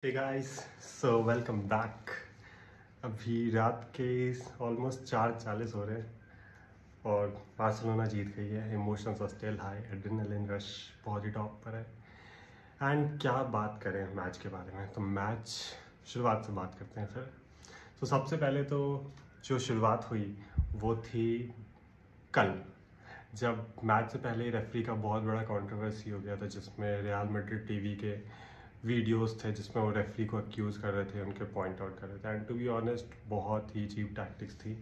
हे guys, so welcome back. अभी रात के ऑलमोस्ट 4:40 हो रहे हैं और बार्सिलोना जीत गई है। Emotions are still high, adrenaline rush बहुत ही टॉप पर है। एंड क्या बात करें मैच के बारे में, तो मैच शुरुआत से बात करते हैं फिर। तो सबसे पहले तो जो शुरुआत हुई वो थी कल, जब मैच से पहले रेफरी का बहुत बड़ा कंट्रोवर्सी हो गया था, जिसमें रियल मैड्रिड टीवी के वीडियोस थे जिसमें वो रेफरी को अक्यूज़ कर रहे थे, उनके पॉइंट आउट कर रहे थे। एंड टू बी ऑनेस्ट बहुत ही चीप टैक्टिक्स थी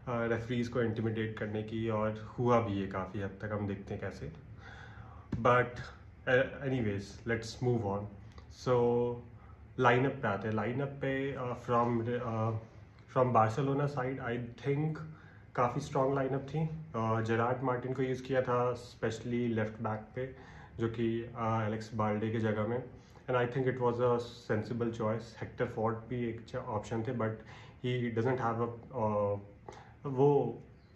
रेफरीज को इंटिमिडेट करने की, और हुआ भी ये काफ़ी हद तक, हम देखते हैं कैसे। But anyways let's move on. So lineup पे आते हैं। लाइनअप पे from Barcelona side I think काफ़ी स्ट्रॉन्ग लाइनअप थी। जेरार्ड मार्टिन को यूज़ किया था स्पेशली लेफ्ट बैक पे, जो कि एलेक्स बाल्डे की जगह में। And I think it was a sensible choice. Hector Ford भी एक ऑप्शन थे, बट ही डजंट हैव वो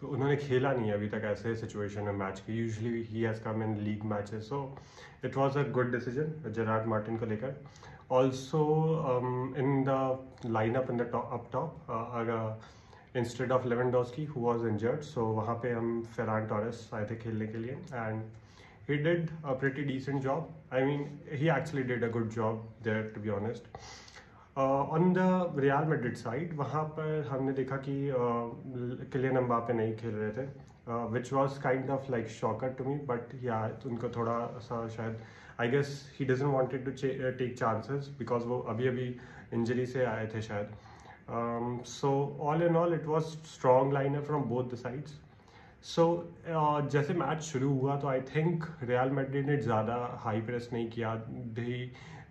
उन्होंने खेला नहीं है अभी तक ऐसे सिचुएशन में मैच की। Usually he has come in league matches, so it was a good decision Gerard Martin को लेकर। Also in the lineup in the up top instead of Lewandowski who was injured, so वहाँ पे हम Ferran Torres आए थे खेलने के लिए। And he did a pretty decent job. I mean, he actually did a good job there, to be honest. On the Real Madrid side, वहाँ पर हमने देखा कि किलियन एम्बापे नहीं खेल रहे थे, which was kind of like shocker to me. But yeah, उनको थोड़ा सा शायद I guess he doesn't wanted to take chances because वो अभी इंजरी से आए थे शायद. So all in all, it was strong lineup from both the sides. सो जैसे मैच शुरू हुआ तो आई थिंक रियल मैड्रिड ने ज़्यादा हाई प्रेस नहीं किया।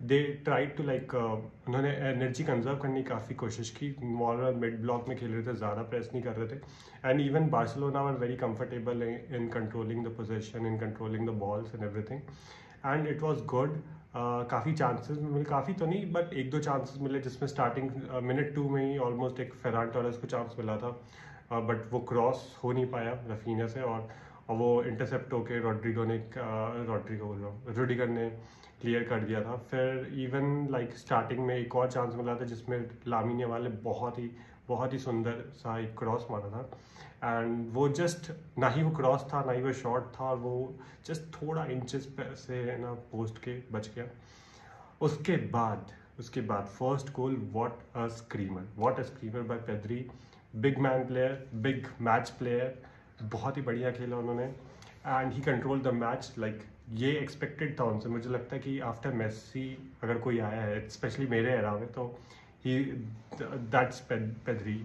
दे ट्राई टू लाइक उन्होंने एनर्जी कंजर्व करने की काफ़ी कोशिश की। मॉल मिड ब्लॉक में खेल रहे थे, ज़्यादा प्रेस नहीं कर रहे थे। And even Barcelona were very comfortable in controlling the position, in controlling the balls and everything, and it was good. काफ़ी चांसेस मिले, काफ़ी तो नहीं बट एक दो चांसेस मिले, जिसमें स्टार्टिंग मिनट 2 में ही ऑलमोस्ट एक फेरान टोरेस को चांस मिला था, बट वो क्रॉस हो नहीं पाया रफीना से, और वो इंटरसेप्ट होके रुडिगर ने क्लियर कर दिया था। फिर इवन लाइक स्टार्टिंग में एक और चांस मिला था जिसमें लामिन यामाल ने बहुत ही सुंदर सा एक क्रॉस मारा था। एंड वो जस्ट ना ही वो क्रॉस था ना ही वो शॉट था, और वो जस्ट थोड़ा इंचेस से ना पोस्ट के बच गया। उसके बाद first goal, what a screamer by Pedri. Big man player, big match player, बहुत ही बढ़िया खेला उन्होंने। And he control the match like, ये एक्सपेक्टेड था उनसे। मुझे लगता है कि आफ्टर मेसी अगर कोई आया है स्पेशली मेरे एरा में, तो he that's Pedri.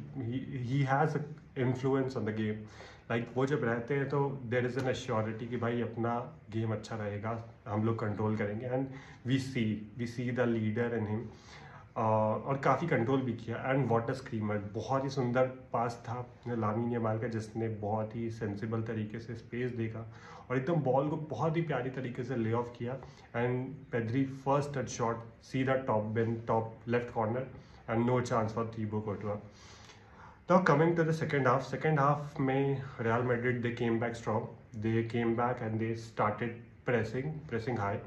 He has influence on the game. Like वो जब रहते हैं तो देयर इज़ एन एश्योरिटी कि भाई अपना गेम अच्छा रहेगा, हम लोग कंट्रोल करेंगे। And we see the leader in him. और काफ़ी कंट्रोल भी किया। एंड व्हाट अ स्क्रीमर, बहुत ही सुंदर पास था लामिन यामाल का, जिसने बहुत ही सेंसिबल तरीके से स्पेस देखा और एकदम बॉल को बहुत ही प्यारी तरीके से ले ऑफ किया। And Pedri first touch shot सीधा top left corner, and no chance for Thibaut Courtois. Now coming to the second half में Real Madrid they came back strong, they came back and they started pressing high.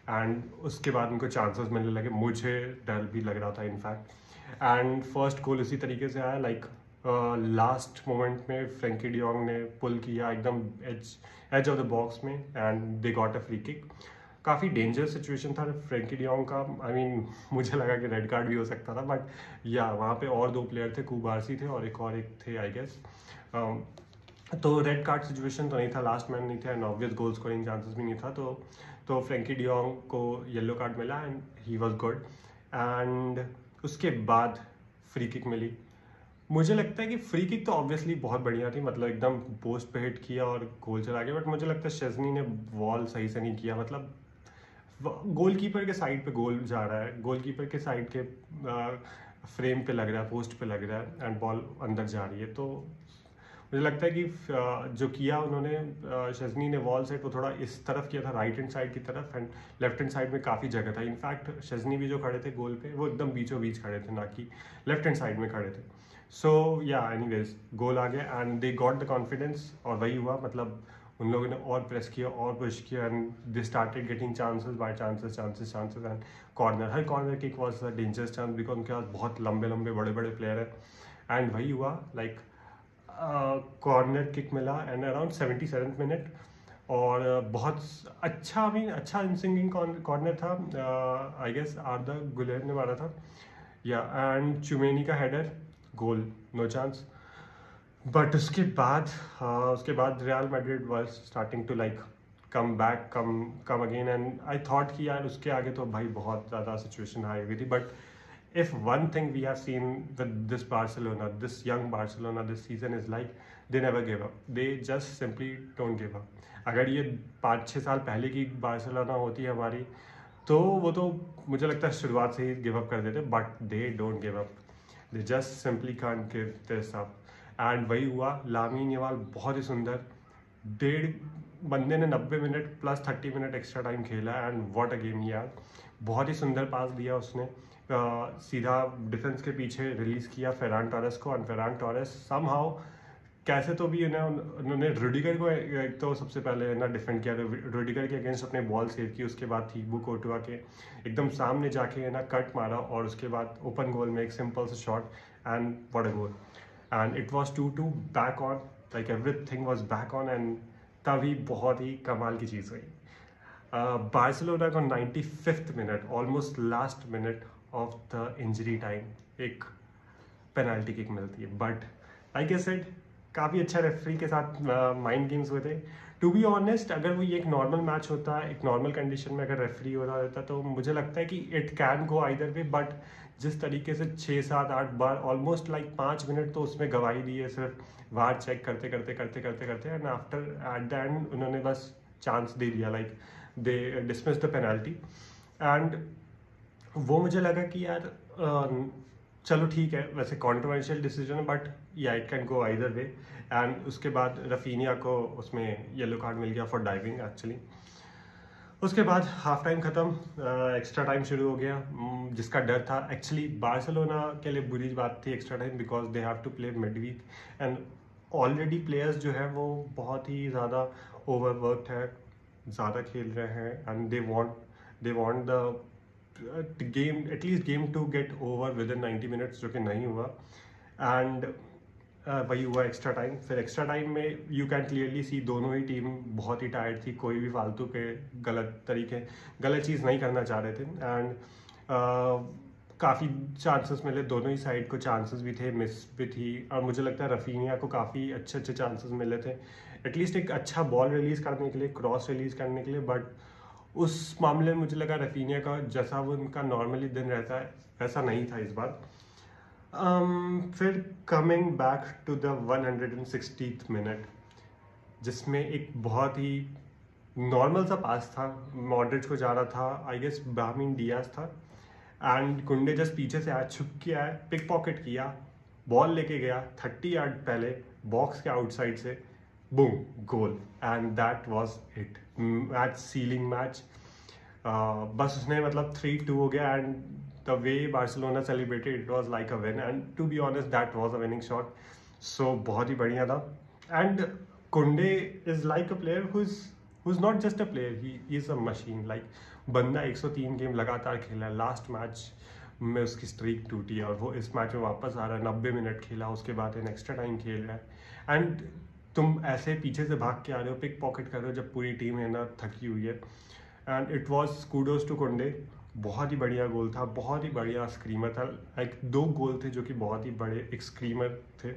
And उसके बाद उनको chances मिलने लगे, मुझे डर भी लग रहा था इनफैक्ट। एंड फर्स्ट गोल इसी तरीके से आया, लाइक लास्ट मोमेंट में फ्रैंकी डियोंग ने पुल किया एकदम एज ऑफ द बॉक्स में, and they got a free kick. काफ़ी डेंजरस सिचुएशन था फ्रैंकी डियोंग का। आई मीन मुझे लगा कि रेड कार्ड भी हो सकता था, बट या वहाँ पे और 2 प्लेयर थे, कुबारसी थे और एक थे आई गेस। तो रेड कार्ड सिचुएशन तो नहीं था, लास्ट मैन नहीं था, and obvious goal scoring chances भी नहीं था। तो फ्रैंकी डियोंग को येलो कार्ड मिला and he was good. And उसके बाद फ्री किक मिली। मुझे लगता है कि फ्री किक तो ऑब्वियसली बहुत बढ़िया थी, मतलब एकदम पोस्ट पे हिट किया और गोल चला गया। बट मुझे लगता है शेज़नी ने बॉल सही से नहीं किया, मतलब गोलकीपर के साइड पे गोल जा रहा है, गोलकीपर के साइड के फ्रेम पे लग रहा है, पोस्ट पे लग रहा है, एंड बॉल अंदर जा रही है। तो मुझे लगता है कि जो किया उन्होंने शेज़नी ने वॉल सेट, वो थोड़ा इस तरफ किया था, राइट हैंड साइड की तरफ, एंड लेफ्ट हैंड साइड में काफ़ी जगह था। इनफैक्ट शेज़नी भी जो खड़े थे गोल पे, वो एकदम बीचों बीच खड़े थे, ना कि लेफ्ट हैंड साइड में खड़े थे। सो या एनीवेज गोल आ गया and they got the confidence, और वही हुआ। मतलब उन लोगों ने और प्रेस किया और पुश किया and they started getting chances by chances and corner, हर corner kick was a dangerous chance because उनके पास बहुत लंबे लंबे बड़े बड़े प्लेयर हैं। एंड वही हुआ, लाइक कॉर्नर किक मिला एंड अराउंड 77th मिनट, और बहुत अच्छा अच्छा इंसिंगिंग कॉर्नर था, आई गेस आर्दा गुलेर ने मारा था या, एंड चुमेनी का header, goal, no chance. But उसके बाद Real Madrid was starting to like come back, come again, and I thought कि यार उसके आगे तो भाई बहुत ज़्यादा सिचुएशन हाई हुई थी। But if one thing we have seen with this Barcelona, this young Barcelona this season is like they never give up. They just simply don't give up. अगर ये 5-6 साल पहले की बार्सिलोना होती है हमारी, तो वो तो मुझे लगता है शुरुआत से ही गिव अप कर देते, but they don't give up, they just simply can't give this up. And वही हुआ, लामीन यमाल बहुत ही सुंदर, डेढ़ बंदे ने 90 minute plus 30 minute extra time खेला एंड व्हाट अ गेम ही यार, बहुत ही सुंदर पास दिया उसने, सीधा डिफेंस के पीछे रिलीज किया फेरान टोरेस को, एंड फेरान टोरेस समहाउ कैसे तो भी उन्होंने रुडिगर को एक तो सबसे पहले ना डिफेंड किया, रुडिगर के अगेंस्ट अपने बॉल सेव की, उसके बाद थिबू कोर्टुआ के एकदम सामने जाके ना कट मारा, और उसके बाद ओपन गोल में एक सिंपल सा shot and what a goal, and it was 2-2 back on, like everything was back on, and तभी बहुत ही कमाल की चीज़ हुई। बार्सिलोना को 95th minute, almost last minute of the injury time एक पेनल्टी किक मिलती है, बट लाइक आई सेड काफ़ी अच्छा रेफरी के साथ माइंड गेम्स हुए थे। टू बी ऑनेस्ट, अगर वो ये एक नॉर्मल मैच होता, एक नॉर्मल कंडीशन में अगर रेफरी हो रहा होता, तो मुझे लगता है कि it can go either way, but जिस तरीके से 6-7-8 बार ऑलमोस्ट लाइक 5 मिनट तो उसमें गवाही दी है सिर्फ वार चेक करते and after at the end उन्होंने बस चांस दे दिया, like they dismiss the penalty. And वो मुझे लगा कि यार चलो ठीक है, वैसे कॉन्ट्रोवर्शियल डिसीजन है, बट या it can go either way. And उसके बाद रफीनिया को उसमें येलो कार्ड मिल गया फॉर डाइविंग एक्चुअली। उसके बाद हाफ टाइम ख़त्म, एक्स्ट्रा टाइम शुरू हो गया, जिसका डर था एक्चुअली बार्सिलोना के लिए बुरी बात थी extra time, because they have to play mid week and already players जो है वो बहुत ही ज़्यादा ओवरवर्कड है, ज़्यादा खेल रहे हैं, and they want the game at least game to get over within 90 minutes, जो कि नहीं हुआ। एंड वही हुआ एक्स्ट्रा टाइम। फिर एक्स्ट्रा टाइम में यू कैन क्लियरली सी दोनों ही टीम बहुत ही टायर्ड थी, कोई भी फालतू के गलत चीज़ नहीं करना चाह रहे थे, एंड काफ़ी चांसेस मिले, दोनों ही साइड को चांसेस भी थे, मिस भी थी, और मुझे लगता है रफीनिया को काफ़ी अच्छे चांसेस मिले थे एटलीस्ट एक अच्छा बॉल रिलीज़ करने के लिए, क्रॉस रिलीज़ करने के लिए, बट उस मामले में मुझे लगा रफीनिया का जैसा वो उनका नॉर्मली दिन रहता है वैसा नहीं था इस बार। फिर coming back to the 160th minute, जिसमें एक बहुत ही नॉर्मल सा पास था, मॉड्रिच को जा रहा था, आई गेस ब्राहिम डियाज था, एंड कुंडे जस्ट पीछे से आया, छुप के आया, पिक पॉकेट किया, बॉल लेके गया 30 यार्ड पहले बॉक्स के आउटसाइड से, boom, goal, and that was it, match ceiling match. बस उसने मतलब 3-2 हो गया, and the way Barcelona celebrated, it was like a win, and to be honest that was a winning shot, so बहुत ही बढ़िया था। and Kunde is like a player who's not just a player, he is a machine, like बंदा 103 game लगातार खेला, last match में उसकी streak टूटी और वो इस मैच में वापस आ रहा है, 90 मिनट खेला, उसके बाद इन एक्स्ट्रा टाइम खेल रहा है, एंड तुम ऐसे पीछे से भाग के आ रहे हो, पिक पॉकेट कर रहे हो जब पूरी टीम है ना थकी हुई है, and it was kudos to Kounde. बहुत ही बढ़िया गोल था, बहुत ही बढ़िया स्क्रीमर था, लाइक 2 गोल थे जो कि बहुत ही बड़े, एक स्क्रीमर थे,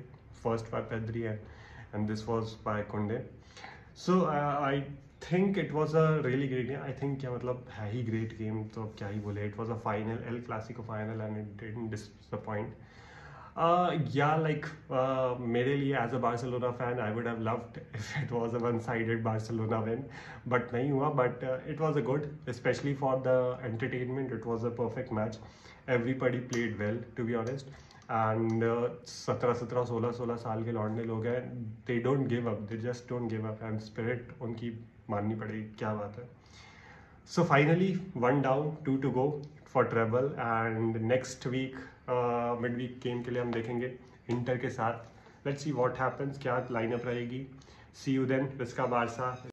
first by Pedri and this was by Kounde. So I think it was a really great game, I think क्या मतलब है ही ग्रेट गेम, तो क्या ही बोले, it was a final, El Clasico final, and it didn't disappoint. मेरे लिए as a Barcelona fan I would have loved if it was a one sided Barcelona win, but नहीं हुआ, but it was a good, specially for the entertainment, it was a perfect match, everybody played well to be honest, and 17 16 साल के लौंडे लोग हैं, they don't give up, they just don't give up, and spirit उनकी माननी पड़ेगी, क्या बात है। So finally 1 down 2 to go for treble, and next week midweek game के लिए हम देखेंगे इंटर के साथ, लेट्स सी व्हाट हैपेंस, क्या लाइनअप रहेगी, सी यू देन, विस्का बारसा।